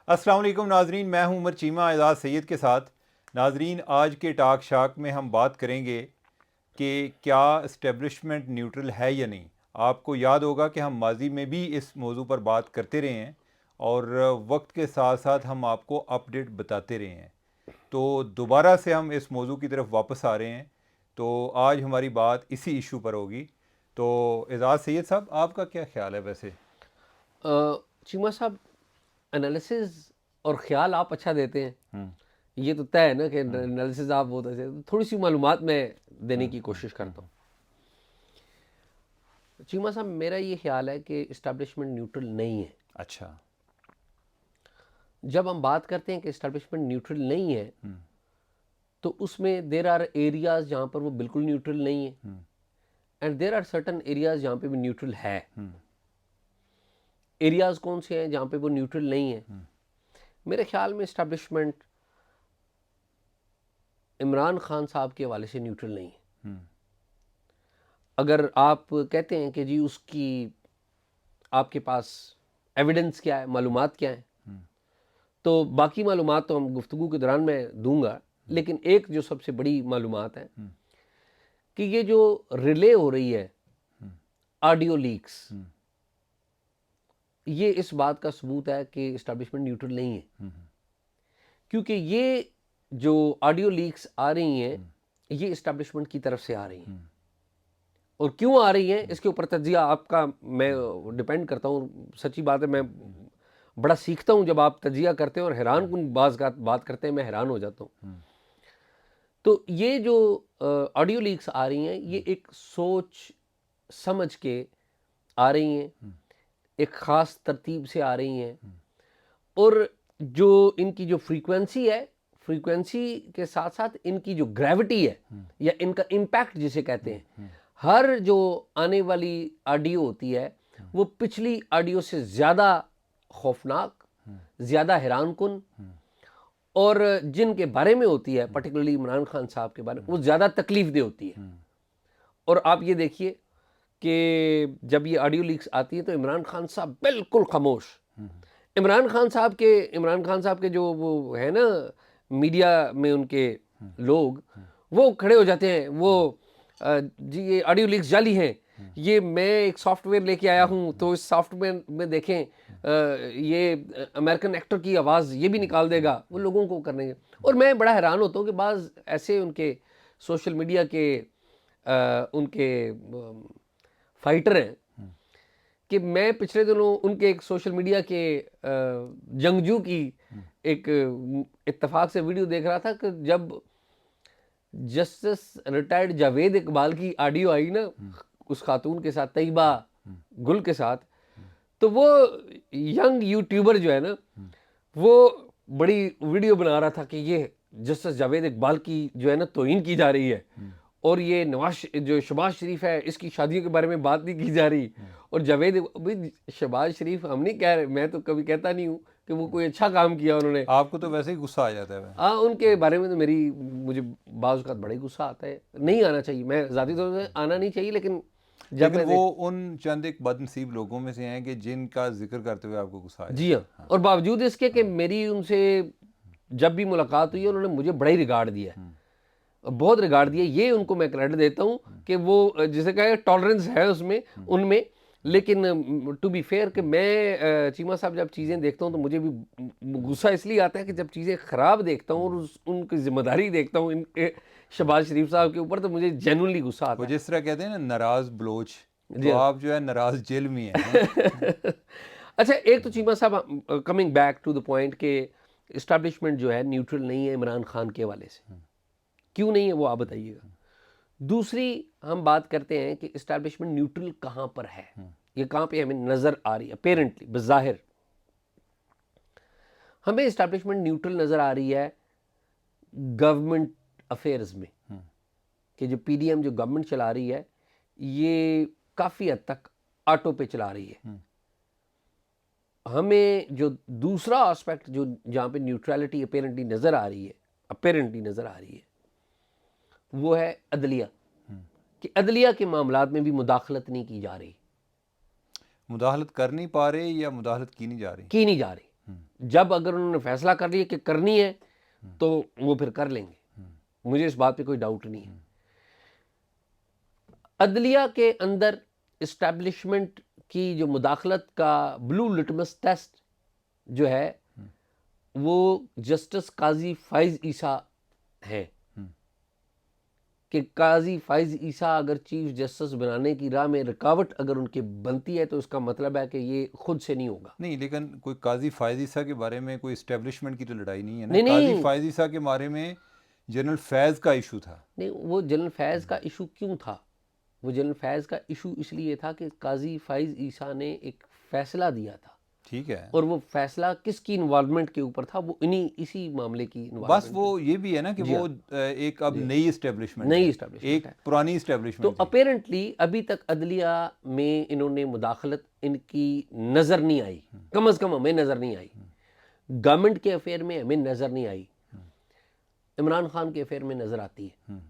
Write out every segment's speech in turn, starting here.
अस्सलाम वालेकुम नाजरीन, मैं हूं उमर चीमा एजाज़ सैयद के साथ। नाजरीन, आज के टाक शाक में हम बात करेंगे कि क्या इस्टेब्लिशमेंट न्यूट्रल है या नहीं। आपको याद होगा कि हम माजी में भी इस मौजू पर बात करते रहे हैं और वक्त के साथ साथ हम आपको अपडेट बताते रहे हैं। तो दोबारा से हम इस मौजू की तरफ वापस आ रहे हैं। तो आज हमारी बात इसी इशू पर होगी। तो एजाज़ सैयद साहब, आपका क्या ख्याल है वैसे? चीमा साहब, एनालिसिस और ख्याल आप अच्छा देते हैं, हम्म ये तो तय है ना कि एनालिसिस आप बहुत अच्छे, थोड़ी सी मालूमात मैं देने की कोशिश करता हूँ। चीमा साहब, मेरा ये ख्याल है कि इस्टेब्लिशमेंट न्यूट्रल नहीं है। अच्छा। जब हम बात करते हैं कि इस्टेब्लिशमेंट न्यूट्रल नहीं है, तो उसमें देर आर एरियाज जहाँ पर वो बिल्कुल न्यूट्रल नहीं है, and there are certain areas जहाँ पे भी न्यूट्रल है। एरियाज कौन से हैं जहाँ पे वो न्यूट्रल नहीं है? मेरे ख्याल में इस्टेब्लिशमेंट इमरान खान साहब के हवाले से न्यूट्रल नहीं है। अगर आप कहते हैं कि जी उसकी आपके पास एविडेंस क्या है, मालूमात क्या है, तो बाकी मालूमात तो हम गुफ्तगू के दौरान मैं दूंगा, लेकिन एक जो सबसे बड़ी मालूमात है कि ये जो रिले हो रही है ऑडियो लीक्स, ये इस बात का सबूत है कि इस्टेब्लिशमेंट न्यूट्रल नहीं है। क्योंकि ये जो ऑडियो लीक्स आ रही हैं, ये इस्टेब्लिशमेंट की तरफ से आ रही हैं। और क्यों आ रही हैं, इसके ऊपर तज्जिया आपका मैं डिपेंड करता हूँ। सच्ची बात है, मैं बड़ा सीखता हूँ जब आप तज्जिया करते हैं और हैरान कुन बात करते हैं, मैं हैरान हो जाता हूँ। तो ये जो ऑडियो लीक्स आ रही हैं, ये एक सोच समझ के आ रही हैं, एक ख़ास तरतीब से आ रही हैं, और जो इनकी जो फ्रीक्वेंसी है, फ्रीक्वेंसी के साथ साथ इनकी जो ग्रेविटी है या इनका इम्पैक्ट जिसे कहते हैं, हर जो आने वाली ऑडियो होती है वो पिछली ऑडियो से ज़्यादा खौफनाक, ज़्यादा हैरानकुन, और जिनके बारे में होती है, पर्टिकुलरली इमरान खान साहब के बारे में, वो ज़्यादा तकलीफ दे होती है। और आप ये देखिए कि जब ये ऑडियो लीक्स आती है तो इमरान खान साहब बिल्कुल खामोश। इमरान खान साहब के जो वो है ना, मीडिया में उनके लोग, वो खड़े हो जाते हैं, वो जी ये ऑडियो लीक्स जाली हैं, ये मैं एक सॉफ्टवेयर लेके आया हूँ, तो इस सॉफ्टवेयर में देखें ये अमेरिकन एक्टर की आवाज़ ये भी निकाल देगा, वो लोगों को करने। और मैं बड़ा हैरान होता हूँ कि बाज़ ऐसे उनके सोशल मीडिया के उनके फाइटर हैं कि मैं पिछले दिनों उनके एक सोशल मीडिया के जंगजू की एक इत्तेफाक से वीडियो देख रहा था कि जब जस्टिस रिटायर्ड जावेद इकबाल की ऑडियो आई ना, उस खातून के साथ, तैयबा गुल के साथ, तो वो यंग यूट्यूबर जो है ना, वो बड़ी वीडियो बना रहा था कि ये जस्टिस जावेद इकबाल की जो है ना तौहीन की जा रही है, और ये नवाज जो शहबाज शरीफ है इसकी शादियों के बारे में बात नहीं की जा रही। और जावेद भाई, शहबाज शरीफ हम नहीं कह रहे, मैं तो कभी कहता नहीं हूँ कि वो कोई अच्छा काम किया उन्होंने। आपको तो वैसे ही गुस्सा आ जाता है। हाँ, उनके बारे में तो मुझे बाज़ औक़ात बड़ा ही गुस्सा आता है। नहीं आना चाहिए, मैं ज़ाती तौर से आना नहीं चाहिए, लेकिन जब लेकिन मैं वो उन चंद एक बदनसीब लोगों में से हैं कि जिनका जिक्र करते हुए आपको गुस्सा आ जी जाता हाँ, है। और बावजूद इसके कि मेरी उनसे जब भी मुलाकात हुई है, उन्होंने मुझे बड़ा ही रिगार्ड दिया है, बहुत रिगार्ड दिया। ये उनको मैं क्रेडिट देता हूँ कि वो जिसे कहे टॉलरेंस है उसमें, उनमें। लेकिन टू बी फेयर कि मैं चीमा साहब जब चीज़ें देखता हूँ तो मुझे भी गुस्सा इसलिए आता है कि जब चीज़ें ख़राब देखता हूँ और उनकी जिम्मेदारी देखता हूँ इनके शहबाज शरीफ साहब के ऊपर, तो मुझे जेन्युइनली गुस्सा वो आता है। जिस तरह कहते हैं ना, नाराज बलोच, जी तो हाँ। आप जो है नाराज जेल में हैं। अच्छा, एक तो चीमा साहब, coming back to the point के इस्टेब्लिशमेंट जो है न्यूट्रल नहीं है इमरान खान के हवाले से, क्यों नहीं है वो आप बताइएगा। दूसरी, हम बात करते हैं कि इस्टेब्लिशमेंट न्यूट्रल कहाँ पर है, ये कहाँ पे हमें नज़र आ रही है। अपेरेंटली, बज़ाहिर हमें इस्टेब्लिशमेंट न्यूट्रल नज़र आ रही है गवर्नमेंट अफेयर्स में, कि जो पीडीएम जो गवर्नमेंट चला रही है, ये काफ़ी हद तक ऑटो पे चला रही है। हमें जो दूसरा एस्पेक्ट जो जहाँ पे न्यूट्रलिटी अपेरेंटली नज़र आ रही है, वो है अदलिया, कि अदलिया के मामलात में भी मुदाखलत नहीं की जा रही, मुदाखलत कर नहीं पा रहे या मुदाखलत की नहीं जा रही। जब अगर उन्होंने फैसला कर लिया कि करनी है तो वो फिर कर लेंगे, मुझे इस बात पे कोई डाउट नहीं है। अदलिया के अंदर इस्टेब्लिशमेंट की जो मुदाखलत का ब्लू लिटमस टेस्ट जो है वो जस्टिस काजी फाइज ईसा है कि काजी फाइज ईसा अगर चीफ जस्टिस बनाने की राह में रुकावट अगर उनके बनती है तो इसका मतलब है कि ये खुद से नहीं होगा। नहीं, लेकिन कोई काजी फायज ईसा के बारे में कोई इस्टेब्लिशमेंट की तो लड़ाई नहीं है ना। नहीं, काजी नहीं। फायज ईसा के बारे में जनरल फैज़ का इशू था। नहीं, वो जनरल फैज़ का इशू क्यों था? वो जनरल फैज़ का इशू इसलिए था कि काजी फाइज ईसा ने एक फैसला दिया था, ठीक है, और वो फैसला किसकी इन्वॉल्वमेंट के ऊपर था? वो इसी मामले की बस इन्वॉल्वमेंट। वो ये भी है ना कि जी वो एक अब नई इस्टेब्लिशमेंट नई है, इस्टेब्लिशमेंट एक है। पुरानी तो इस्टेब्लिशमेंट थी। अपेरेंटली अभी तक अदलिया में इन्होंने मुदाखलत इनकी नज़र नहीं आई, कम अज़ कम हमें नज़र नहीं आई। गवर्नमेंट के अफेयर में हमें नज़र नहीं आई, इमरान खान के अफेयर में नज़र आती है।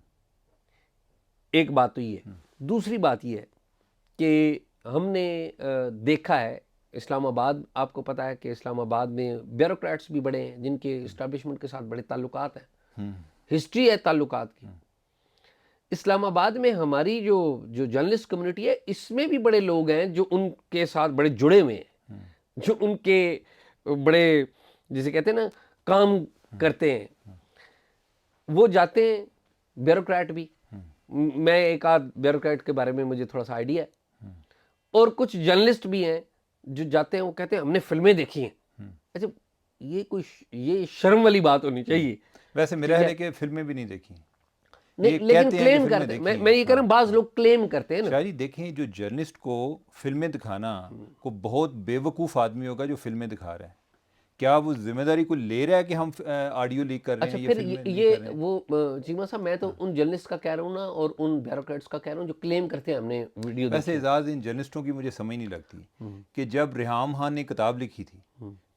एक बात तो ये है। दूसरी बात ये है कि हमने देखा है इस्लामाबाद, आपको पता है कि इस्लामाबाद में ब्यूरोक्रेट्स भी बड़े हैं जिनके इस्टेब्लिशमेंट के साथ बड़े ताल्लुकात हैं, हिस्ट्री है ताल्लुकात की। इस्लामाबाद में हमारी जो जर्नलिस्ट कम्युनिटी है इसमें भी बड़े लोग हैं जो उनके साथ बड़े जुड़े हुए हैं, जो उनके बड़े जिसे कहते हैं ना काम करते हैं। वो जाते हैं ब्यूरोक्रेट भी, मैं एक आध ब्यूरोक्रेट के बारे में मुझे थोड़ा सा आइडिया है, और कुछ जर्नलिस्ट भी हैं जो जाते हैं, वो कहते हैं हमने फिल्में देखी हैं। अच्छा, ये शर्म वाली बात होनी चाहिए। वैसे मेरा है कि फिल्में भी नहीं देखी, नहीं, ये लेकिन कहते हैं कि क्लेम फिल्में करते हैं। देखी मैं ये हैं। कह रहा हूँ बाज लोग क्लेम करते हैं ना। शायरी देखें, जो जर्नलिस्ट को फिल्में दिखाना को बहुत बेवकूफ़ आदमी होगा जो फिल्में दिखा रहा है। क्या वो जिम्मेदारी को ले रहा है कि हम ऑडियो लीक कर रहे अच्छा, हैं या फिर फिल्में लीक ये कर रहे हैं? वो चीमा साहब, मैं तो उन जर्नलिस्ट का कह रहा हूँ ना, और उन ब्यूरोक्रेट्स का कह रहा हूँ जो क्लेम करते हैं हमने वीडियो देखी वैसे है। एजाज इन जर्नलिस्टों की मुझे समझ नहीं लगती कि जब रेहाम खान ने किताब लिखी थी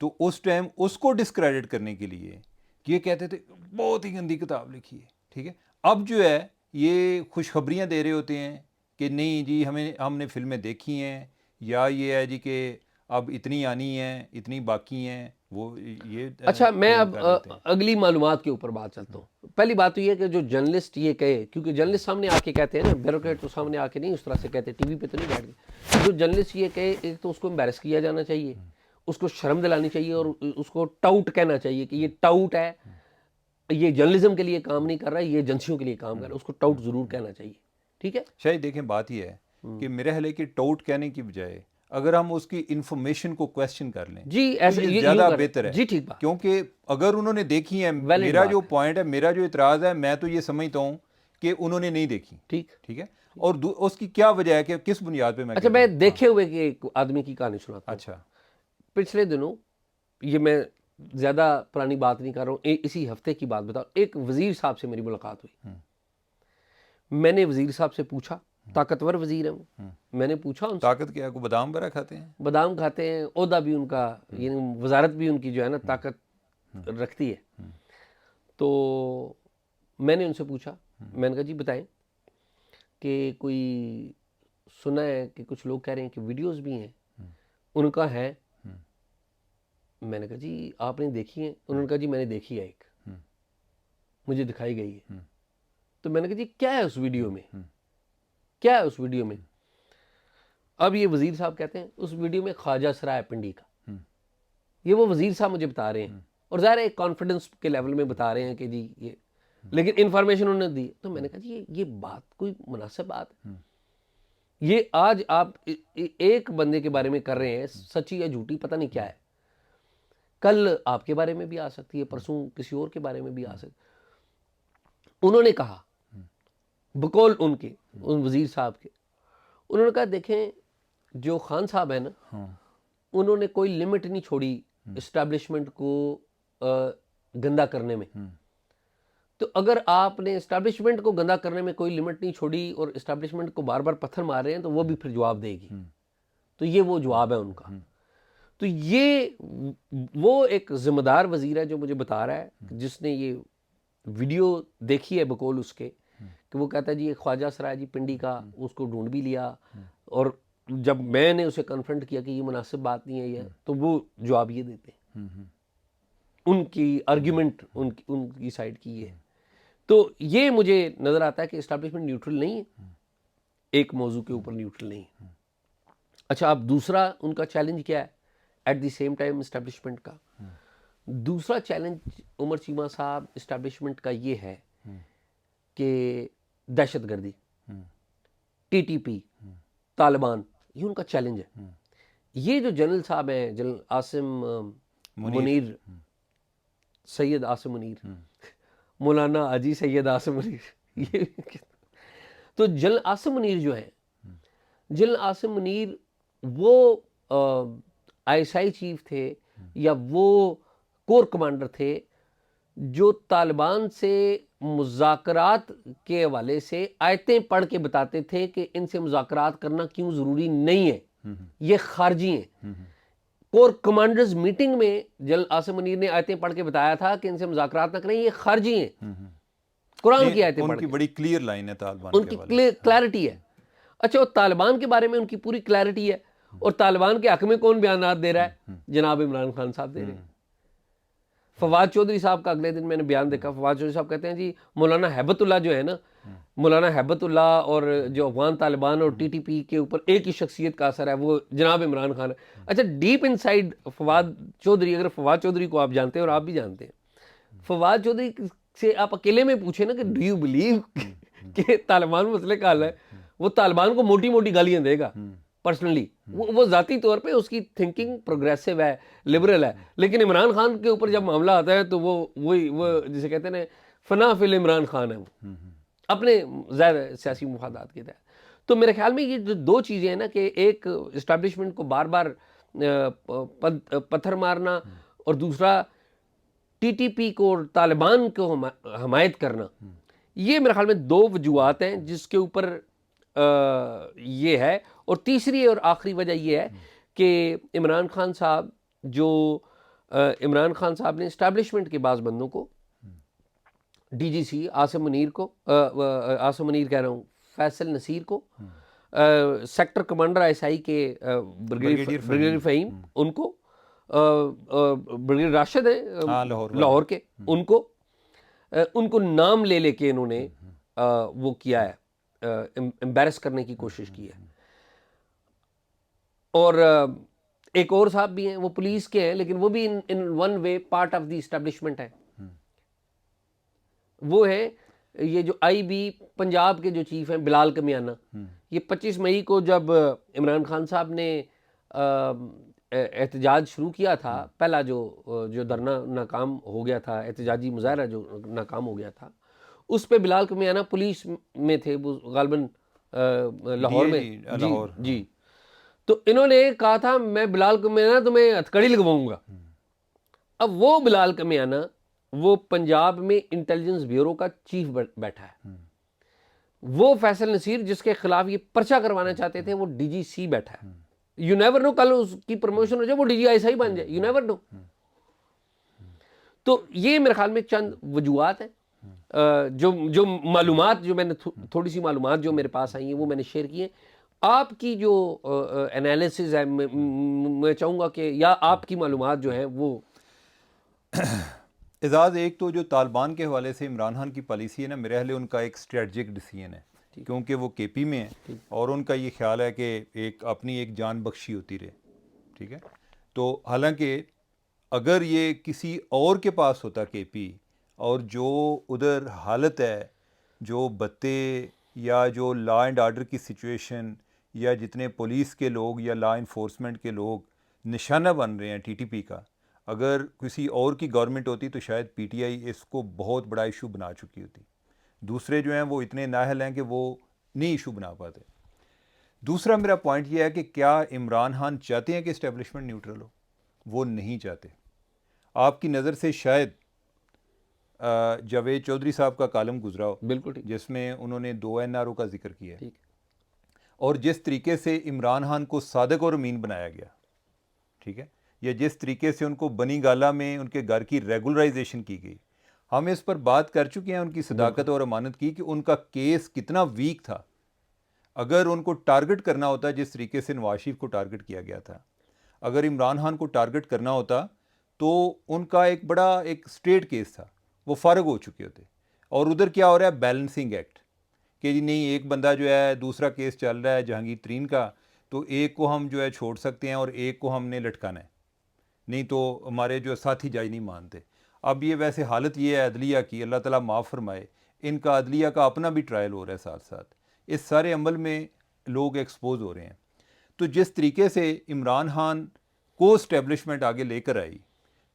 तो उस टाइम उसको डिस्क्रेडिट करने के लिए कि ये कहते थे बहुत ही गंदी किताब लिखी है, ठीक है। अब जो है ये खुशखबरियाँ दे रहे होते हैं कि नहीं जी हमने फिल्में देखी हैं, या ये है जी कि अब इतनी आनी हैं, इतनी बाकी हैं, वो ये अच्छा, मैं क्लेम अब कर देते हैं। अगली मालूमात के ऊपर बात चलता हूँ। पहली बात तो ये है कि जो जर्नलिस्ट ये कहे, क्योंकि जर्नलिस्ट सामने आके कहते हैं ना, ब्यूरोक्रेट तो सामने आके नहीं उस तरह से कहते, टीवी पे तो नहीं बैठ के। जो जर्नलिस्ट ये कहे, एक तो उसको एम्बैरस किया जाना चाहिए, उसको शर्म दिलानी चाहिए, और उसको टाउट कहना चाहिए कि ये टाउट है, ये जर्नलिज्म के लिए काम नहीं कर रहा है, ये एजेंसियों के लिए काम कर रहा है। उसको टाउट जरूर कहना चाहिए, ठीक है। शायद देखें, बात यह है कि मेरे ख्याल है कि टाउट कहने की बजाय अगर हम उसकी इंफॉर्मेशन को क्वेश्चन कर लें जी, तो ऐसे ये यूं ज़्यादा करें। बेहतर है। जी, ठीक बात। क्योंकि अगर उन्होंने देखी है, Valid मेरा बात जो है। पॉइंट है, मेरा जो इतराज़ है, मैं तो ये समझता हूँ कि उन्होंने नहीं देखी, ठीक। ठीक है। और उसकी क्या वजह है कि किस बुनियाद पे मैं अच्छा, कह रहा मैं हूँ? देखे हुए कि एक आदमी की कहानी सुनाता हूँ। अच्छा, पिछले दिनों, ये मैं ज़्यादा पुरानी बात नहीं कर रहा हूँ, इसी हफ्ते की बात बताऊँ, एक वज़ीर साहब से मेरी मुलाकात हुई। मैंने वज़ीर साहब से पूछा, ताकतवर वज़ीर है वो, मैंने पूछा उनसे, ताकत क्या है, को बादाम वगैरह खाते हैं? बादाम खाते हैं, ओहदा भी उनका, यानी वजारत भी उनकी जो है ना ताकत रखती है। तो मैंने उनसे पूछा, मैंने कहा जी बताएं कि कोई सुना है कि कुछ लोग कह रहे हैं कि वीडियोस भी हैं, उनका है। मैंने कहा जी आपने देखी है? उन्होंने कहा जी मैंने देखी है, एक मुझे दिखाई गई है। तो मैंने कहा जी क्या है उस वीडियो में, क्या है उस वीडियो में? अब ये वजीर साहब कहते हैं उस वीडियो में ख्वाजा सराय पिंडी का, ये वो वजीर साहब मुझे बता रहे हैं, और ज़ाहिर है एक कॉन्फिडेंस के लेवल में बता रहे हैं कि जी ये, लेकिन इन्फॉर्मेशन उन्होंने दी। तो मैंने कहा जी ये बात कोई मुनासिब बात है? ये आज आप एक बंदे के बारे में कर रहे हैं, सच्ची या झूठी पता नहीं क्या है, कल आपके बारे में भी आ सकती है, परसों किसी और के बारे में भी आ सकती। उन्होंने कहा बकौल उनके, उन वजीर साहब के, उन्होंने कहा देखें जो खान साहब है ना, उन्होंने कोई लिमिट नहीं छोड़ी इस्टेब्लिशमेंट को गंदा करने में। तो अगर आपने इस्टेब्लिशमेंट को गंदा करने में कोई लिमिट नहीं छोड़ी और इस्टेब्लिशमेंट को बार बार पत्थर मार रहे हैं, तो वो भी फिर जवाब देगी। तो ये वो जवाब है उनका। तो ये वो एक जिम्मेदार वजीर है जो मुझे बता रहा है, जिसने ये वीडियो देखी है बकौल उसके, कि वो कहता है जी ये ख्वाजा सराय जी पिंडी का, उसको ढूंढ भी लिया, और जब मैंने उसे कन्फ्रंट किया कि ये मुनासिब बात नहीं है ये, तो वो जवाब ये देते हैं। उनकी आर्ग्यूमेंट उनकी उनकी साइड की है। तो ये मुझे नज़र आता है कि इस्टेब्लिशमेंट न्यूट्रल नहीं है, एक मौजू के ऊपर न्यूट्रल नहीं है। अच्छा, अब दूसरा उनका चैलेंज क्या है at the same time establishment का? दूसरा चैलेंज उमर चीमा साहब इस्टेब्लिशमेंट का ये है कि दहशतगर्दी, टीटीपी, तालिबान, ये उनका चैलेंज है। ये जो जनरल साहब हैं, जनरल आसिम मुनीर, सैयद आसिम मुनीर, मौलाना अजी सैयद आसिम मुनीर, ये तो जनरल आसिम मुनीर जो है, जनरल आसिम मुनीर वो आईएसआई चीफ थे या वो कोर कमांडर थे जो तालिबान से मुज़ाकरात के हवाले से आयतें पढ़ के बताते थे कि इनसे मुज़ाकरात करना क्यों ज़रूरी नहीं है, ये खारजी हैं। कोर कमांडर्स मीटिंग में जनरल आसिम मुनीर ने आयतें पढ़ के बताया था कि इनसे मुज़ाकरात ना करें, ये खारजी हैं। कुरान की आयतें पढ़ उनकी के, बड़ी क्लियर लाइन है तालिबान उनकी क्लैरिटी है। अच्छा, वो तालिबान के बारे में उनकी पूरी क्लैरिटी है, और तालिबान के हक में कौन बयानात दे रहा है? जनाब इमरान खान साहब दे रहे हैं। फवाद चौधरी साहब का अगले दिन मैंने बयान देखा, फवाद चौधरी साहब कहते हैं जी मौलाना हैबतुल्लाह जो है ना, मौलाना हैबतुल्लाह और जो अफगान तालिबान और टीटीपी के ऊपर एक ही शख्सियत का असर है, वो जनाब इमरान खान है। अच्छा, डीप इनसाइड फवाद चौधरी, अगर फवाद चौधरी को आप जानते हैं और आप भी जानते हैं, फवाद चौधरी से आप अकेले में पूछे ना कि डू यू बिलीव कि तालिबान मसले का हल है, वो तालिबान को मोटी मोटी गालियां देगा पर्सनली। वो जाती तौर पे उसकी थिंकिंग प्रोग्रेसिव है, लिबरल है, लेकिन इमरान खान के ऊपर जब मामला आता है तो वो जिसे कहते हैं ना, फना फिल इमरान खान है, वो अपने ज़ाहिर सियासी मुफादात के तहत। तो मेरे ख्याल में ये जो दो चीज़ें हैं ना, कि एक इस्टेब्लिशमेंट को बार बार पत्थर मारना, और दूसरा टीटीपी को और तालिबान को हमायत करना, ये मेरे ख्याल में दो वजूहात हैं जिसके ऊपर ये है। और तीसरी और आखिरी वजह ये है कि इमरान खान साहब इमरान खान साहब ने इस्टेब्लिशमेंट के बाज़ बंदों को, डीजीसी आसिम मुनीर को, आसिम मुनीर कह रहा हूँ, फैसल नसीर को, सेक्टर कमांडर आईएसआई के ब्रिगेडियर फ़हीम, उनको, ब्रिगेडियर राशिद है लाहौर के, उनको नाम ले लेके इन्होंने वो किया है, एम्बैरस करने की कोशिश की है। और एक और साहब भी हैं, वो पुलिस के हैं, लेकिन वो भी in one way part of the establishment है। वो है ये जो आईबी पंजाब के जो चीफ हैं, बिलाल कमियाना। ये 25 मई को जब इमरान खान साहब ने एहतजाज शुरू किया था, पहला जो धरना नाकाम हो गया था, एहतजाजी मुजाहरा जो नाकाम हो गया था, उस पे बिलाल कमियाना पुलिस में थे, वो गालबन लाहौर में। जी। तो इन्होंने कहा था मैं बिलाल कमियाना तुम्हें हथकड़ी लगवाऊंगा। अब वो बिलाल कमियाना वो पंजाब में इंटेलिजेंस ब्यूरो का चीफ बैठा है। वो फैसल नसीर जिसके खिलाफ ये पर्चा करवाना चाहते थे, वो डीजीसी बैठा है। यू नेवर नो, कल उसकी प्रमोशन हो जाए, वो डीजीआईएसआई बन जाए, यू नेवर नो। तो ये मेरे ख्याल में चंद वजूहात हैं, जो मालूमात जो मैंने थोड़ी सी मालूमात जो मेरे पास आई हैं वो मैंने शेयर की हैं। आपकी जो एनालिसिस है, मैं चाहूँगा कि, या आपकी मालूमात जो है वो एजाज़, एक तो जो तालिबान के हवाले से इमरान खान की पॉलिसी है ना, मेरे ख्याल उनका एक स्ट्रेटजिक डिसीजन है, क्योंकि वो केपी में है और उनका ये ख्याल है कि एक अपनी एक जान बख्शी होती रहे। ठीक है, तो हालांकि अगर ये किसी और के पास होता केपी, और जो उधर हालत है, जो बत्ते या जो लॉ एंड आर्डर की सिचुएशन, या जितने पुलिस के लोग या लॉ इन्फोर्समेंट के लोग निशाना बन रहे हैं टीटीपी का, अगर किसी और की गवर्नमेंट होती तो शायद पीटीआई इसको बहुत बड़ा इशू बना चुकी होती। दूसरे जो हैं वो इतने नाअहल हैं कि वो नहीं इशू बना पाते। दूसरा मेरा पॉइंट ये है कि क्या इमरान खान चाहते हैं कि इस्टेब्लिशमेंट न्यूट्रल हो? वो नहीं चाहते। आपकी नज़र से शायद जावेद चौधरी साहब का कालम गुजरा हो, बिल्कुल ठीक, जिसमें उन्होंने 2 एनआरओ का जिक्र किया है, और जिस तरीके से इमरान खान को सादिक और अमीन बनाया गया, ठीक है, या जिस तरीके से उनको बनी गाला में उनके घर की रेगुलराइजेशन की गई, हम इस पर बात कर चुके हैं उनकी सदाकत और अमानत की, कि उनका केस कितना वीक था। अगर उनको टारगेट करना होता जिस तरीके से नवाज शरीफ को टारगेट किया गया था, अगर इमरान खान को टारगेट करना होता तो उनका एक बड़ा एक स्टेट केस था, वो फारग हो चुके होते। और उधर क्या हो रहा है, बैलेंसिंग एक्ट, कि जी नहीं एक बंदा जो है दूसरा केस चल रहा है जहांगीर तरीन का, तो एक को हम जो है छोड़ सकते हैं और एक को हमने लटकाना है, नहीं तो हमारे जो साथी जज नहीं मानते। अब ये वैसे हालत ये है अदलिया की, अल्लाह ताला माफ़ फरमाए, इनका अदलिया का अपना भी ट्रायल हो रहा है साथ साथ, इस सारे अमल में लोग एक्सपोज हो रहे हैं। तो जिस तरीके से इमरान खान को इस्टेब्लिशमेंट आगे लेकर आई,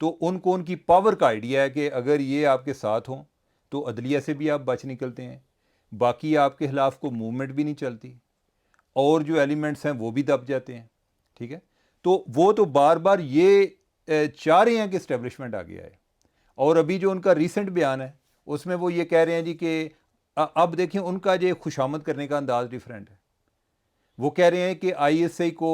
तो उनको उनकी पावर का आइडिया है कि अगर ये आपके साथ हों तो अदलिया से भी आप बच निकलते हैं, बाकी आपके खिलाफ को मूवमेंट भी नहीं चलती, और जो एलिमेंट्स हैं वो भी दब जाते हैं। ठीक है, तो वो तो बार बार ये चाह रहे हैं कि इस्टेब्लिशमेंट आगे आए। और अभी जो उनका रीसेंट बयान है उसमें वो ये कह रहे हैं जी कि अब देखें उनका जो खुशामद करने का अंदाज डिफरेंट है। वो कह रहे हैं कि आईएसआई को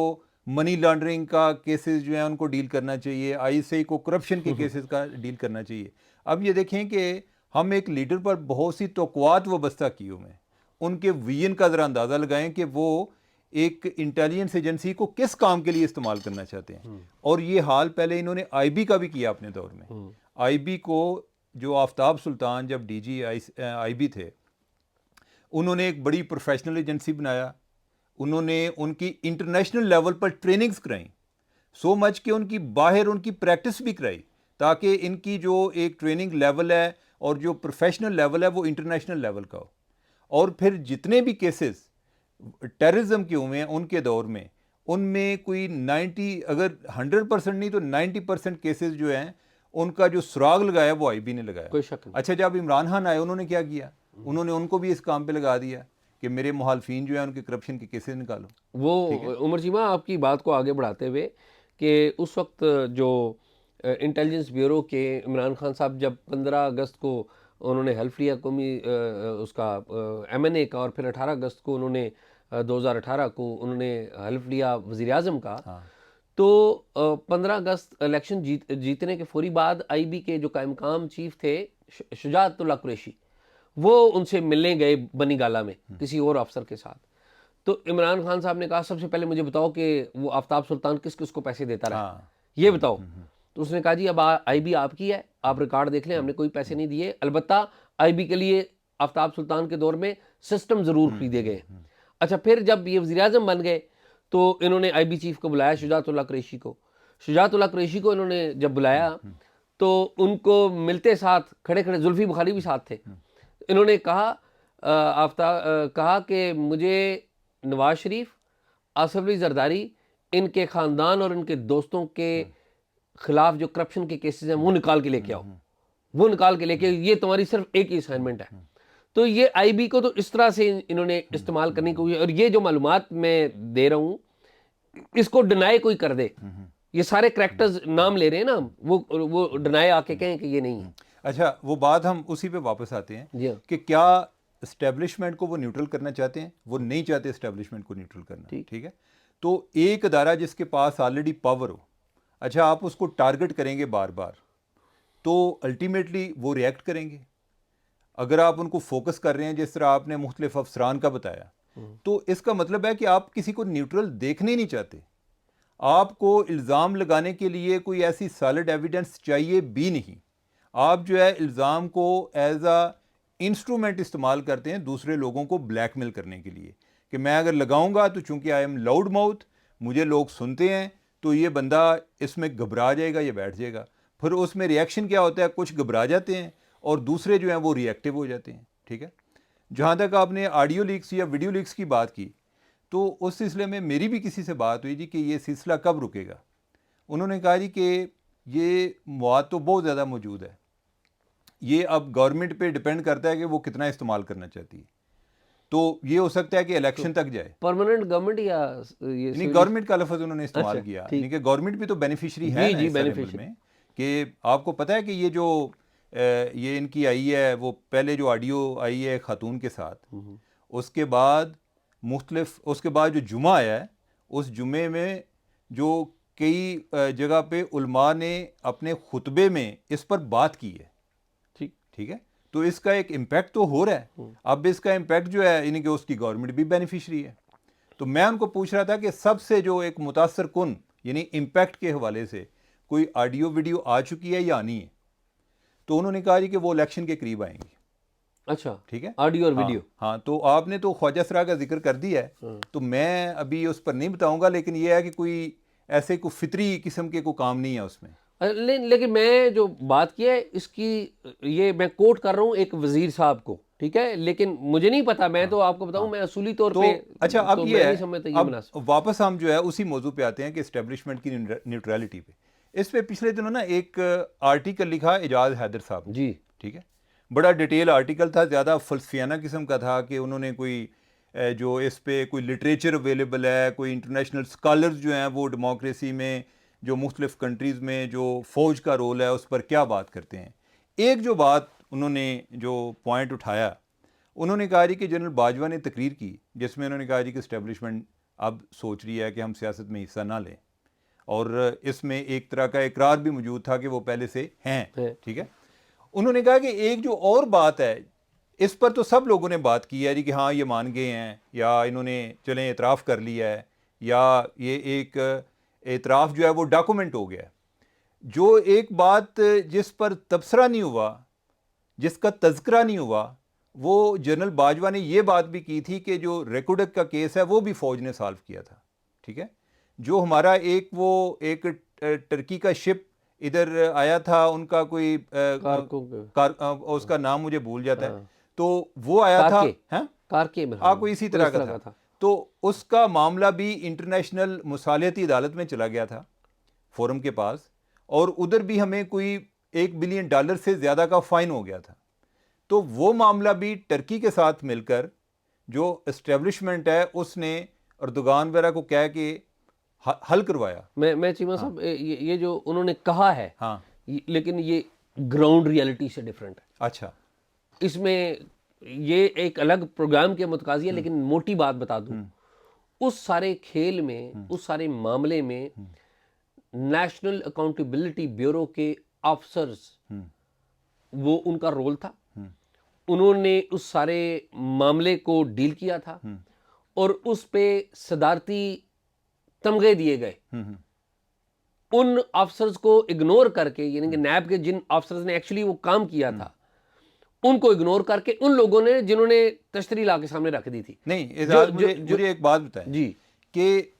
मनी लॉन्ड्रिंग का केसेस जो है उनको डील करना चाहिए, आईएसआई को करप्शन के केसेस का डील करना चाहिए। अब ये देखें कि हम एक लीडर पर बहुत सी तौक़ुआत वाबस्ता की हुए हैं, उनके विजन का ज़रा अंदाज़ा लगाएं कि वो एक इंटेलिजेंस एजेंसी को किस काम के लिए इस्तेमाल करना चाहते हैं। और ये हाल पहले इन्होंने आईबी का भी किया अपने दौर में। आईबी को जो आफ्ताब सुल्तान जब डीजी आईबी थे, उन्होंने एक बड़ी प्रोफेशनल एजेंसी बनाया, उन्होंने उनकी इंटरनेशनल लेवल पर ट्रेनिंग्स कराई, सो मच कि उनकी बाहर उनकी प्रैक्टिस भी कराई, ताकि इनकी जो एक ट्रेनिंग लेवल है और जो प्रोफेशनल लेवल है वो इंटरनेशनल लेवल का हो। और फिर जितने भी केसेस टेररिज्म के हुए हैं उनके दौर में, उनमें कोई 90 अगर 100% नहीं तो 90% केसेस जो हैं उनका जो सुराग लगाया वो आईबी ने लगाया। कोई शक नहीं। अच्छा, जब इमरान खान आए उन्होंने क्या किया, उन्होंने उनको भी इस काम पे लगा दिया कि मेरे मुखालफिन जो है उनके करप्शन के केसेस निकालो। वो उमर चीमा आपकी बात को आगे बढ़ाते हुए कि उस वक्त जो इंटेलिजेंस ब्यूरो के इमरान खान साहब जब 15 अगस्त को उन्होंने हेल्प लिया कौमी उसका एमएनए का, और फिर 18 अगस्त को उन्होंने 2018 को उन्होंने हेल्प लिया वज़ीर आज़म का। हाँ। तो 15 अगस्त इलेक्शन जीतने के फौरी बाद आईबी के जो कायम चीफ थे शुजातुल्लाह कुरैशी, वो उनसे मिलने गए बनी गाला में किसी और अफसर के साथ। तो इमरान खान साहब ने कहा सबसे पहले मुझे बताओ कि वो आफ्ताब सुल्तान किस किस को पैसे देता रहा, हाँ। ये बताओ। तो उसने कहा जी अब आईबी आपकी है, आप रिकॉर्ड देख लें, हमने कोई पैसे नहीं दिए, अलबत्ता आईबी के लिए आफ्ताब सुल्तान के दौर में सिस्टम ज़रूर खरीदे गए। अच्छा, फिर जब ये वज़ीर आज़म बन गए तो इन्होंने आईबी चीफ को बुलाया, शुजातुल्लाह कुरैशी को। शुजातुल्लाह कुरैशी को इन्होंने जब बुलाया तो उनको मिलते साथ खड़े खड़े जुल्फी बुखारी भी साथ थे। इन्होंने कहा कहा कि मुझे नवाज शरीफ, आसिफ अली जरदारी, इनके ख़ानदान और इनके दोस्तों के खिलाफ जो करप्शन के केसेस हैं वो निकाल के लेके आओ, वो निकाल के लेके, ये तुम्हारी सिर्फ एक ही असाइनमेंट है। तो ये आईबी को तो इस तरह से इन्होंने इस्तेमाल करने को, और ये जो मालूमात मैं दे रहा हूँ इसको डिनाई कोई कर दे, ये सारे करैक्टर्स नाम ले रहे हैं ना, वो डिनाई आके कहें कि ये नहीं है। अच्छा, वो बात हम उसी पे वापस आते हैं कि क्या इस्टेब्लिशमेंट को वो न्यूट्रल करना चाहते हैं, वो नहीं चाहते इस्टेब्लिशमेंट को न्यूट्रल करना। ठीक है, तो एक अदारा जिसके पास ऑलरेडी पावर हो, अच्छा आप उसको टारगेट करेंगे बार बार तो अल्टीमेटली वो रिएक्ट करेंगे। अगर आप उनको फोकस कर रहे हैं जिस तरह आपने मुख्तलिफ अफसरान का बताया, तो इसका मतलब है कि आप किसी को न्यूट्रल देखने नहीं चाहते। आपको इल्ज़ाम लगाने के लिए कोई ऐसी सॉलिड एविडेंस चाहिए भी नहीं। आप जो है इल्ज़ाम को एज अ इंस्ट्रूमेंट इस्तेमाल करते हैं दूसरे लोगों को ब्लैकमेल करने के लिए, कि मैं अगर लगाऊंगा तो चूंकि आई एम लाउड माउथ, मुझे लोग सुनते हैं, तो ये बंदा इसमें घबरा जाएगा, ये बैठ जाएगा। फिर उसमें रिएक्शन क्या होता है, कुछ घबरा जाते हैं और दूसरे जो हैं वो रिएक्टिव हो जाते हैं। ठीक है, जहाँ तक आपने ऑडियो लीक्स या वीडियो लीक्स की बात की, तो उस सिलसिले में मेरी भी किसी से बात हुई जी कि ये सिलसिला कब रुकेगा। उन्होंने कहा जी कि ये मवाद तो बहुत ज़्यादा मौजूद है, ये अब गवर्नमेंट पे डिपेंड करता है कि वो कितना इस्तेमाल करना चाहती है। तो ये हो सकता है कि इलेक्शन तक जाए। परमानेंट गवर्नमेंट या ये नहीं, गवर्नमेंट का लफ्ज़ उन्होंने इस्तेमाल अच्छा, किया, ठीक। यानी कि गवर्नमेंट भी तो बेनिफिशरी है ना इस सारे अमल में। कि आपको पता है कि ये जो ये इनकी आई है, वो पहले जो ऑडियो आई है खातून के साथ, उसके बाद उसके बाद जो जुमा आया है, उस जुमे में जो कई जगह पे उलमा ने अपने खुतबे में इस पर बात की है। ठीक है, तो इसका एक इम्पैक्ट तो हो रहा है। अब इसका इम्पैक्ट जो है यानी कि उसकी गवर्नमेंट भी बेनिफिशरी है। तो मैं उनको पूछ रहा था कि सबसे जो एक मुतासर कुन यानी इम्पैक्ट के हवाले से कोई ऑडियो वीडियो आ चुकी है या आनी है? तो उन्होंने कहा जी कि वो इलेक्शन के करीब आएंगी। अच्छा, ठीक है, ऑडियो और हाँ, वीडियो। हाँ, तो आपने तो ख्वाजा सरा का जिक्र कर दिया है, तो मैं अभी उस पर नहीं बताऊंगा, लेकिन यह है कि कोई ऐसे कोई फितरी किस्म के कोई काम नहीं है उसमें। लेकिन मैं जो बात की है इसकी, ये मैं कोट कर रहा हूँ एक वजीर साहब को, ठीक है, लेकिन मुझे नहीं पता, मैं तो आपको बताऊं, मैं असूली तौर तो पे अच्छा, अब तो ये मैं है, नहीं समझता ये अब मुनासिब। वापस हम जो है उसी मौजू पे आते हैं कि इस्टेब्लिशमेंट की न्यूट्रलिटी पे। इस पे पिछले दिनों ना एक आर्टिकल लिखा एजाज हैदर साहब ने, जी, ठीक है, बड़ा डिटेल आर्टिकल था, ज़्यादा फलसफियाना किस्म का था कि उन्होंने कोई जो इस पे कोई लिटरेचर अवेलेबल है, कोई इंटरनेशनल स्कॉलर्स जो हैं वो डेमोक्रेसी में जो मुख्तलिफ कंट्रीज़ में जो फ़ौज का रोल है उस पर क्या बात करते हैं। एक जो बात उन्होंने जो पॉइंट उठाया, उन्होंने कहा जी कि जनरल बाजवा ने तकरीर की जिसमें उन्होंने कहा जी कि इस्टेब्लिशमेंट अब सोच रही है कि हम सियासत में हिस्सा ना लें, और इसमें एक तरह का इकरार भी मौजूद था कि वो पहले से हैं। ठीक है, उन्होंने कहा कि एक जो और बात है, इस पर तो सब लोगों ने बात की है जी कि हाँ ये मान गए हैं, या इन्होंने चलें एतराफ़ कर लिया है, या ये एक एतराफ़ जो है वो डॉक्यूमेंट हो गया है। जो एक बात जिस पर तबसरा नहीं हुआ, जिसका तज़किरा नहीं हुआ, वो जनरल बाजवा ने ये बात भी की थी कि जो रेकोडक का केस है वो भी फ़ौज ने सॉल्व किया था। ठीक है, जो हमारा एक टर्की का शिप इधर आया था, उनका कोई उसका नाम मुझे भूल जाता है, तो वो आया था, हैं कारके में, कोई इसी तरह का था, तो उसका मामला भी इंटरनेशनल मुसालियती अदालत में चला गया था, फोरम के पास, और उधर भी हमें कोई $1 बिलियन से ज़्यादा का फ़ाइन हो गया था। तो वो मामला भी टर्की के साथ मिलकर जो इस्टेब्लिशमेंट है उसने अर्दोगान वगैरह को कह के हल करवाया। मैं चीमा साहब, ये जो उन्होंने कहा है, हाँ, लेकिन ये ग्राउंड रियलिटी से डिफरेंट है। अच्छा, इसमें ये एक अलग प्रोग्राम के मुतकाजी है, लेकिन मोटी बात बता दूं, उस सारे खेल में, उस सारे मामले में नेशनल अकाउंटेबिलिटी ब्यूरो के ऑफिसर्स, वो उनका रोल था। उन्होंने उस सारे मामले को डील किया था और उस पे सदारती तमगे दिए गए। उन ऑफिसर्स को इग्नोर करके, यानी कि नैब के जिन ऑफिसर्स ने एक्चुअली वो काम किया था, उनको इग्नोर करके उन लोगों ने जिन्होंने तश्तरी ला के सामने रख दी थी। नहीं एजाज, मुझे एक बात बताएं जी, कि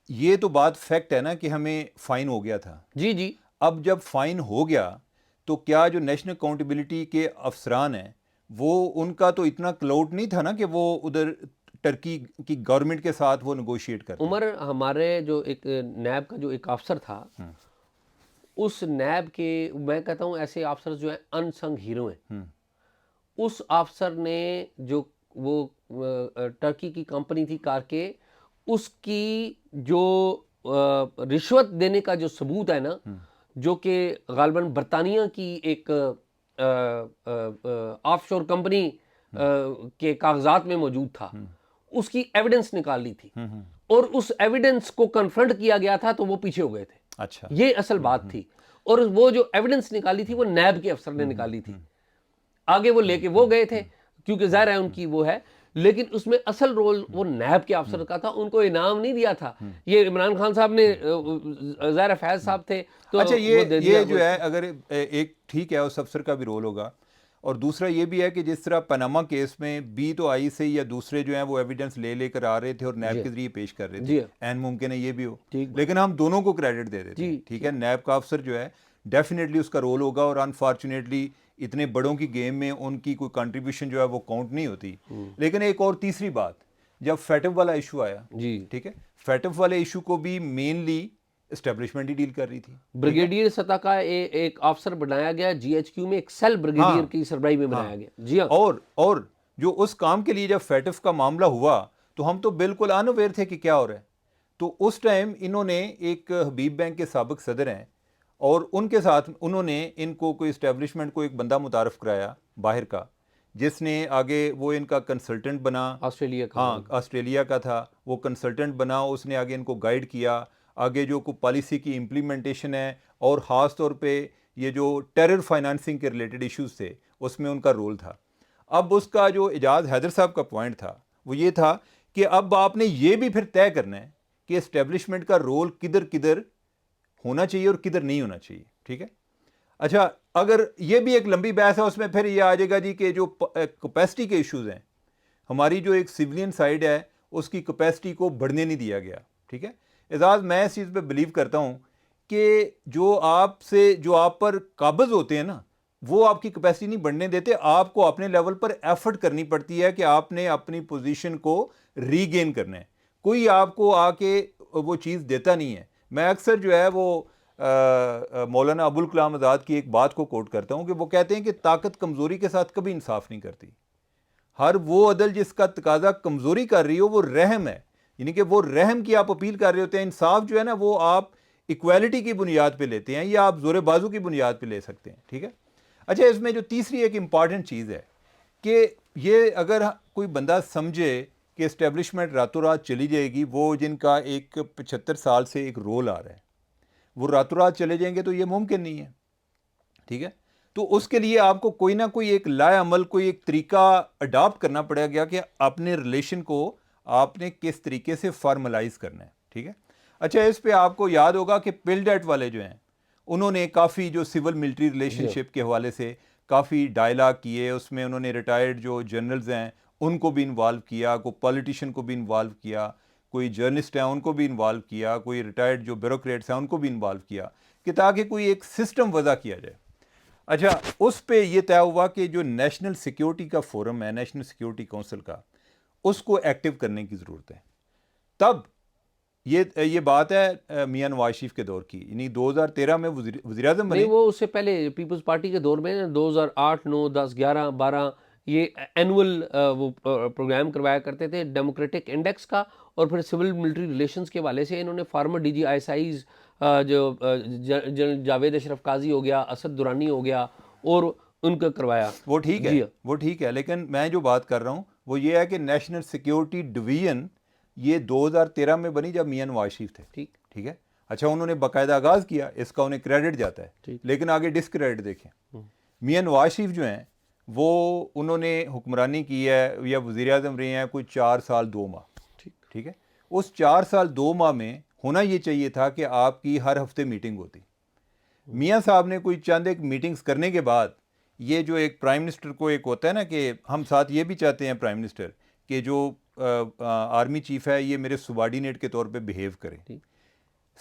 ये तो बात फैक्ट है ना कि हमें फाइन हो गया था। जी, जी। अब जब फाइन हो गया तो क्या जो नेशनल अकाउंटेबिलिटी के अफसरान हैं वो, उनका तो इतना क्लाउड नहीं था ना कि वो उधर टर्की की गवर्नमेंट के साथ वो नेगोशिएट करते। उमर, हमारे जो एक नैब का जो एक अफसर था, उस नैब के, मैं कहता हूं ऐसे अफसर जो है अनसंग हीरो हैं। उस अफसर ने जो वो टर्की की कंपनी थी कारके, उसकी जो रिश्वत देने का जो सबूत है ना, जो कि गालिबन बरतानिया की एक ऑफशोर कंपनी के कागजात में मौजूद था, उसकी एविडेंस निकाल ली थी, और उस एविडेंस को कन्फ्रंट किया गया था तो वो पीछे हो गए थे। अच्छा, ये असल बात थी, और वो जो एविडेंस निकाली थी वो नैब के अफसर ने निकाली थी। आगे वो लेके वो गए थे क्योंकि ज़ाहिर है उनकी वो है, लेकिन उसमें असल रोल वो नैब के अफसर का था। उनको इनाम नहीं दिया था, ये इमरान खान साहब ने, ज़ाहिर फैज साहब थे तो अच्छा, वो दे दिया। ये जो है, अगर एक ठीक है उस अफसर का भी रोल होगा, और दूसरा ये भी है कि जिस तरह पनामा केस में बी तो आई से या दूसरे जो हैं वो एविडेंस लेकर आ रहे थे और नैब के जरिए पेश कर रहे थे, एन मुमकिन है ये भी हो, लेकिन हम दोनों को क्रेडिट दे देते हैं। ठीक है, नैब का अफसर जो है डेफिनेटली उसका रोल होगा, और अनफॉर्चुनेटली इतने बड़ों की गेम में उनकी कोई कंट्रीब्यूशन जो है वो काउंट नहीं होती। लेकिन एक और तीसरी बात, जब फैटफ वाला इशू आया, ठीक है, फैटफ वाले इशू को भी मेनली एस्टेब्लिशमेंट ही डील कर रही थी। ब्रिगेडियर सतह का एक अफसर बनाया गया जीएचक्यू में, एक सेल ब्रिगेडियर की सरबराही में बनाया गया। जी हाँ, और जो उस काम के लिए जब फैटफ का मामला हुआ तो हम तो बिल्कुल अनअवेयर थे कि क्या हो रहा है। तो उस टाइम इन्होंने, एक हबीब बैंक के साबिक सदर हैं, और उनके साथ उन्होंने इनको कोई इस्टेब्लिशमेंट को एक बंदा मुतारफ़ कराया बाहर का, जिसने आगे वो इनका कंसल्टेंट बना, ऑस्ट्रेलिया का। हाँ, ऑस्ट्रेलिया का था, वो कंसल्टेंट बना, उसने आगे इनको गाइड किया, आगे जो कोई पॉलिसी की इम्प्लीमेंटेशन है, और ख़ास तौर पे ये जो टेरर फाइनेंसिंग के रिलेटेड इश्यूज थे उसमें उनका रोल था। अब उसका जो एजाज हैदर साहब का पॉइंट था वो ये था कि अब आपने ये भी फिर तय करना है कि इस्टेब्लिशमेंट का रोल किधर किधर होना चाहिए और किधर नहीं होना चाहिए, ठीक है। अच्छा, अगर ये भी एक लंबी बहस है, उसमें फिर ये आ जाएगा जी कि जो कैपेसिटी के इश्यूज़ हैं, हमारी जो एक सिविलियन साइड है उसकी कैपेसिटी को बढ़ने नहीं दिया गया, ठीक है। एजाज, मैं इस चीज़ पे बिलीव करता हूँ कि जो आप पर काबज़ होते हैं ना, वो आपकी कैपेसिटी नहीं बढ़ने देते। आपको अपने लेवल पर एफर्ट करनी पड़ती है कि आपने अपनी पोजीशन को रीगेन करना है। कोई आपको आके वो चीज़ देता नहीं है। मैं अक्सर जो है वो मौलाना अबुल कलाम आज़ाद की एक बात को कोट करता हूँ कि वो कहते हैं कि ताकत कमज़ोरी के साथ कभी इंसाफ नहीं करती। हर वो अदल जिसका तकाजा कमज़ोरी कर रही हो वो रहम है, यानी कि वो रहम की आप अपील कर रहे होते हैं। इंसाफ जो है ना वो आप इक्वालिटी की बुनियाद पे लेते हैं या आप जोरे बाजू की बुनियाद पे ले सकते हैं, ठीक है। अच्छा, इसमें जो तीसरी एक इम्पॉर्टेंट चीज़ है कि ये अगर कोई बंदा समझे कि इस्टेब्लिशमेंट रातों रात चली जाएगी, वो जिनका एक 75 साल से एक रोल आ रहा है, वो रातों रात चले जाएंगे तो ये मुमकिन नहीं है, ठीक है। तो उसके लिए आपको कोई ना कोई एक लाए अमल, कोई एक तरीका अडॉप्ट करना पड़ेगा कि अपने रिलेशन को आपने किस तरीके से फॉर्मलाइज करना है, ठीक है। अच्छा, इस पे आपको याद होगा कि पिलडेट वाले जो हैं उन्होंने काफ़ी जो सिविल मिलिट्री रिलेशनशिप के हवाले से काफ़ी डायलॉग किए, उसमें उन्होंने रिटायर्ड जो जनरल्स हैं उनको भी इन्वॉल्व किया, कोई पॉलिटिशियन को भी इन्वॉल्व किया, कोई जर्नलिस्ट हैं उनको भी इन्वॉल्व किया, कोई रिटायर्ड जो ब्यूरोक्रेट्स हैं उनको भी इन्वॉल्व किया कि ताकि कोई एक सिस्टम वज़ा किया जाए। अच्छा, उस पे ये तय हुआ कि जो नेशनल सिक्योरिटी का फोरम है, नेशनल सिक्योरिटी काउंसिल का, उसको एक्टिव करने की ज़रूरत है। तब ये बात है मियां नवाज शरीफ के दौर की, यानी 2013 में वज़ीर-ए-आज़म बने। नहीं, वो उससे पहले पीपल्स पार्टी के दौर में 2008, 9, 10, 11, 12 ये एनुअल वो प्रोग्राम करवाया करते थे डेमोक्रेटिक इंडेक्स का, और फिर सिविल मिलिट्री रिलेशंस के वाले से इन्होंने फार्मर डीजी आईएसआईज जो जनरल जावेद अशरफ काजी हो गया, असद दुरानी हो गया, और उनका करवाया। वो ठीक जी है, वो ठीक है, लेकिन मैं जो बात कर रहा हूँ वो ये है कि नेशनल सिक्योरिटी डिवीजन ये 2013 में बनी जब मियां नवाज शरीफ थे, ठीक ठीक है। अच्छा, उन्होंने बाकायदा आगाज़ किया, इसका उन्हें क्रेडिट जाता है, लेकिन आगे डिसक्रेडिट देखें। मियां नवाज शरीफ जो हैं वो उन्होंने हुक्मरानी की है या वज़ीर-ए-आज़म रहे हैं कोई 4 साल 2 माह, ठीक है। उस 4 साल 2 माह में होना ये चाहिए था कि आपकी हर हफ्ते मीटिंग होती। मियां साहब ने कोई चंद एक मीटिंग्स करने के बाद, ये जो एक प्राइम मिनिस्टर को एक होता है ना कि हम साथ ये भी चाहते हैं प्राइम मिनिस्टर कि जो आर्मी चीफ है ये मेरे सुबार्डिनेट के तौर पे बिहेव करे,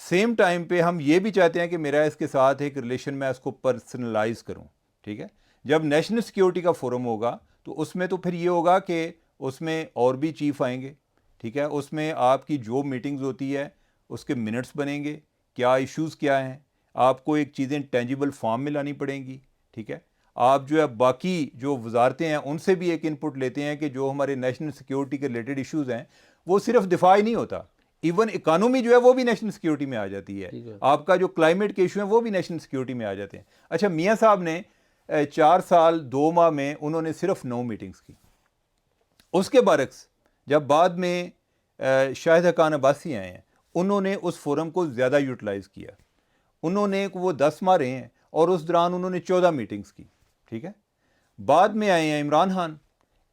सेम टाइम पे हम ये भी चाहते हैं कि मेरा इसके साथ एक रिलेशन मैं इसको पर्सनलाइज करूं, ठीक है। जब नेशनल सिक्योरिटी का फोरम होगा तो उसमें तो फिर ये होगा कि उसमें और भी चीफ आएंगे, ठीक है। उसमें आपकी जो मीटिंग्स होती है उसके मिनट्स बनेंगे, क्या इश्यूज़ क्या हैं, आपको एक चीज़ें टेंजिबल फॉर्म में लानी पड़ेंगी, ठीक है। आप जो है बाकी जो वजारतें हैं उनसे भी एक इनपुट लेते हैं कि जो हमारे नेशनल सिक्योरिटी के रिलेटेड इश्यूज़ हैं वो सिर्फ दिफा ही नहीं होता, इवन इकानमी जो है वो भी नेशनल सिक्योरिटी में आ जाती है। आपका जो क्लाइमेट के इशू है वो भी नेशनल सिक्योरिटी में आ जाते हैं। अच्छा, मियां साहब ने 4 साल 2 माह में उन्होंने सिर्फ 9 मीटिंग्स की। उसके बरक्स जब बाद में शाहिद हकान अब्बासी आए हैं उन्होंने उस फोरम को ज़्यादा यूटिलाइज़ किया, उन्होंने वो 10 मारे हैं और उस दौरान उन्होंने 14 मीटिंग्स की, ठीक है। बाद में आए हैं इमरान खान,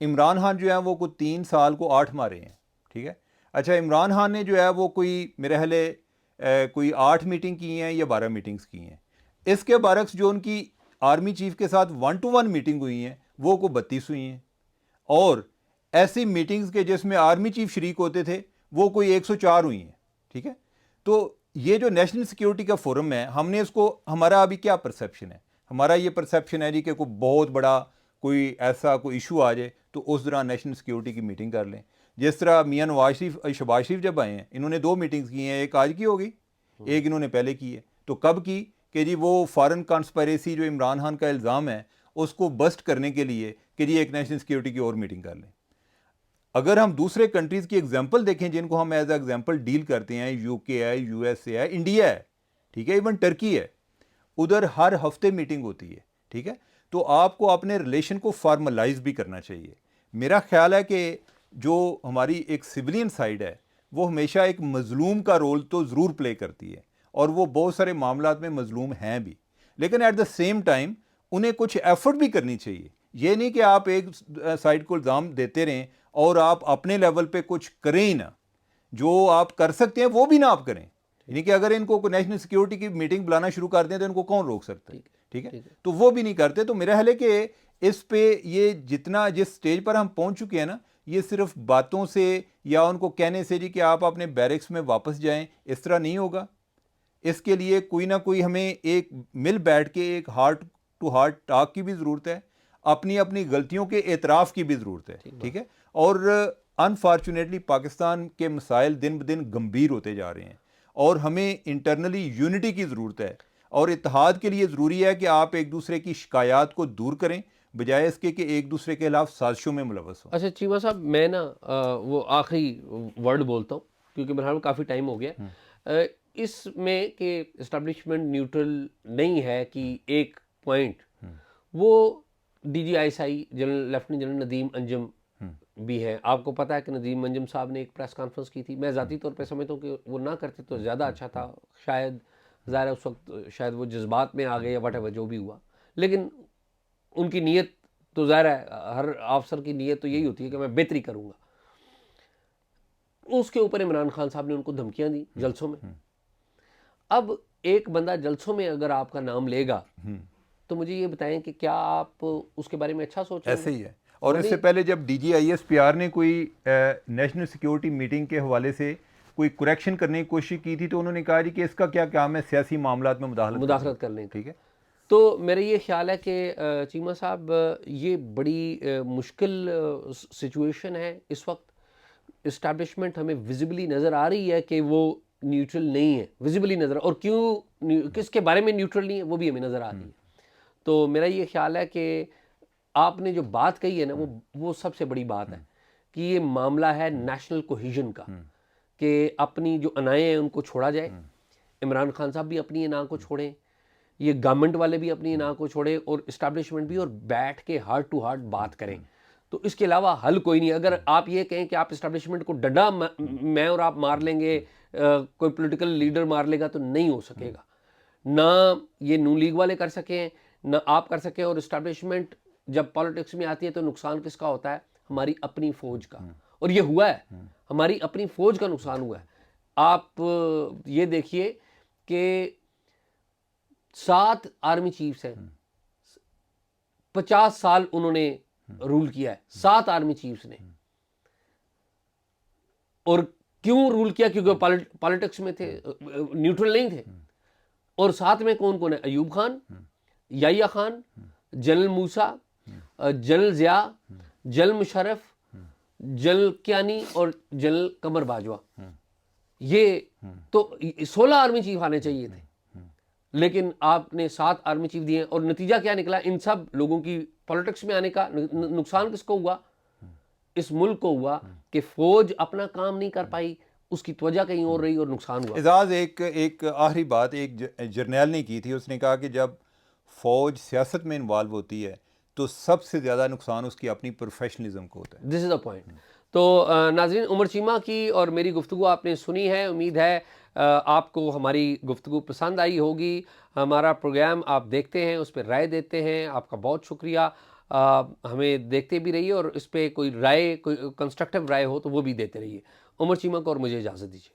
इमरान खान जो है वो कोई 3 साल को 8 मारे हैं, ठीक है। अच्छा, इमरान खान ने जो है वो कोई मेरे ख्याल कोई 8 मीटिंग की हैं या 12 मीटिंग्स की हैं। इसके बरक्स जो उनकी आर्मी चीफ के साथ 1-to-1 मीटिंग हुई हैं वो को 32 हुई हैं, और ऐसी मीटिंग्स के जिसमें आर्मी चीफ शरीक होते थे वो कोई 104 हुई हैं, ठीक है। तो ये जो नेशनल सिक्योरिटी का फोरम है, हमने इसको, हमारा अभी क्या परसेप्शन है, हमारा ये परसेप्शन है जी कि कोई बहुत बड़ा कोई ऐसा कोई इशू आ जाए तो उस दौरान नेशनल सिक्योरिटी की मीटिंग कर लें। जिस तरह मियां नवाज शरीफ शहबाज शरीफ जब आए हैं इन्होंने 2 मीटिंग्स की हैं, एक आज की होगी, एक इन्होंने पहले की है। तो कब की कि जी वो फॉरेन कॉन्स्पायरेसी जो इमरान खान का इल्ज़ाम है उसको बस्ट करने के लिए कि जी एक नेशनल सिक्योरिटी की और मीटिंग कर लें। अगर हम दूसरे कंट्रीज़ की एग्जांपल देखें जिनको हम एज एग्जांपल डील करते हैं, यूके है, यूएसए है, इंडिया है, ठीक है, इवन टर्की है, उधर हर हफ्ते मीटिंग होती है, ठीक है। तो आपको अपने रिलेशन को फॉर्मलाइज भी करना चाहिए। मेरा ख्याल है कि जो हमारी एक सिविलियन साइड है वो हमेशा एक मजलूम का रोल तो ज़रूर प्ले करती है, और वो बहुत सारे मामलात में मजलूम हैं भी, लेकिन एट द सेम टाइम उन्हें कुछ एफर्ट भी करनी चाहिए। ये नहीं कि आप एक साइड को इल्ज़ाम देते रहें और आप अपने लेवल पे कुछ करें ही ना, जो आप कर सकते हैं वो भी ना आप करें। यानी कि अगर इनको नेशनल सिक्योरिटी की मीटिंग बुलाना शुरू कर दें तो इनको कौन रोक सकता है? ठीक है, तो वो भी नहीं करते। तो मेरा ख्याल है कि इस पे ये जितना जिस स्टेज पर हम पहुंच चुके हैं ना, ये सिर्फ बातों से या उनको कहने से जी कि आप अपने बैरिक्स में वापस जाएं, इस तरह नहीं होगा। इसके लिए कोई ना कोई हमें एक मिल बैठ के एक हार्ट टू हार्ट टॉक की भी ज़रूरत है, अपनी अपनी गलतियों के एतराफ़ की भी ज़रूरत है। ठीक है, और अनफॉर्चुनेटली पाकिस्तान के मसाइल दिन ब दिन गंभीर होते जा रहे हैं और हमें इंटरनली यूनिटी की ज़रूरत है और इत्तेहाद के लिए ज़रूरी है कि आप एक दूसरे की शिकायत को दूर करें बजाय इसके कि एक दूसरे के खिलाफ साजिशों में मुलव्वस हो। अच्छा चीमा साहब, मैं ना वो आखिरी वर्ड बोलता हूँ क्योंकि मेरे ख्याल काफ़ी टाइम हो गया। इसमें कि इस्टेब्लिशमेंट न्यूट्रल नहीं है कि एक पॉइंट वो DGISI general lieutenant general Nadeem Anjum भी है। आपको पता है कि नदीम अंजुम साहब ने एक प्रेस कॉन्फ्रेंस की थी। मैं ज़ाती तौर पे समझता हूँ कि वो ना करते तो ज़्यादा अच्छा था। शायद ज़ाहिर है उस वक्त शायद वो जज्बात में आ गए या वट जो भी हुआ, लेकिन उनकी नीयत तो ज़ाहिर है, हर अफसर की नीयत तो यही होती है कि मैं बेहतरी करूँगा। उसके ऊपर इमरान खान साहब ने उनको धमकियाँ दी जलसों में। अब एक बंदा जलसों में अगर आपका नाम लेगा तो मुझे ये बताएं कि क्या आप उसके बारे में अच्छा सोच रहे हैं? ऐसे ही है। और इससे पहले जब DGISPR ने कोई नेशनल सिक्योरिटी मीटिंग के हवाले से कोई करेक्शन करने की कोशिश की थी तो उन्होंने कहा जी कि इसका क्या काम है सियासी मामलात में मुदाखलत करने का। ठीक है, तो मेरा ये ख्याल है कि चीमा साहब, ये बड़ी मुश्किल सिचुएशन है इस वक्त। इस्टेब्लिशमेंट हमें विजिबली नज़र आ रही है कि वो न्यूट्रल नहीं है, विजिबली नज़र, और क्यों, किसके बारे में न्यूट्रल नहीं है वो भी हमें नज़र आ रही है। तो मेरा ये ख्याल है कि आपने जो बात कही है ना, वो सबसे बड़ी बात है कि ये मामला है नेशनल कोहिजन का, कि अपनी जो अनाएं हैं उनको छोड़ा जाए। इमरान खान साहब भी अपनी अना को छोड़ें, ये गवर्नमेंट वाले भी अपनी अना को छोड़ें, और इस्टेब्लिशमेंट भी, और बैठ के हार्ट टू हार्ट बात करें। तो इसके अलावा हल कोई नहीं। अगर आप ये कहें कि आप इस्टेब्लिशमेंट को डंडा मैं और आप मार लेंगे, कोई पॉलिटिकल लीडर मार लेगा, तो नहीं हो सकेगा। ना ये नून लीग वाले कर सकें, ना आप कर सकें। और इस्टेब्लिशमेंट जब पॉलिटिक्स में आती है तो नुकसान किसका होता है? हमारी अपनी फौज का। और ये हुआ है, हमारी अपनी फौज का नुकसान हुआ है। आप ये देखिए कि 7 आर्मी चीफ्स हैं, 50 साल उन्होंने रूल किया है, 7 आर्मी चीफ्स ने। और क्यों रूल किया? क्योंकि पॉलिटिक्स में थे, न्यूट्रल नहीं थे। और साथ में कौन कौन है? अयूब खान, याहिया खान, जनरल मूसा, जनरल जिया, जनरल मुशर्रफ, जनरल कियानी और जनरल कमर बाजवा। ये तो 16 आर्मी चीफ आने चाहिए थे, लेकिन आपने 7 आर्मी चीफ दिए। और नतीजा क्या निकला? इन सब लोगों की पॉलिटिक्स में आने का नुकसान किसको हुआ? इस मुल्क को हुआ कि फौज अपना काम नहीं कर पाई, उसकी त्वजह कहीं और रही और नुकसान हुआ। एजाज, एक आखिरी बात एक जर्नैल ने की थी। उसने कहा कि जब फौज सियासत में इन्वॉल्व होती है तो सबसे ज़्यादा नुकसान उसकी अपनी प्रोफेशनलिज्म को होता है। This is the point. तो नाज़रीन, उमर चीमा की और मेरी गुफ्तगू आपने सुनी है। उम्मीद है आपको हमारी गुफ्तगू पसंद आई होगी। हमारा प्रोग्राम आप देखते हैं, उस पर राय देते हैं, आपका बहुत शुक्रिया। हमें देखते भी रहिए और इस पर कोई राय, कोई कंस्ट्रक्टिव राय हो तो वो भी देते रहिए। उमर चीमा को और मुझे इजाज़त दीजिए।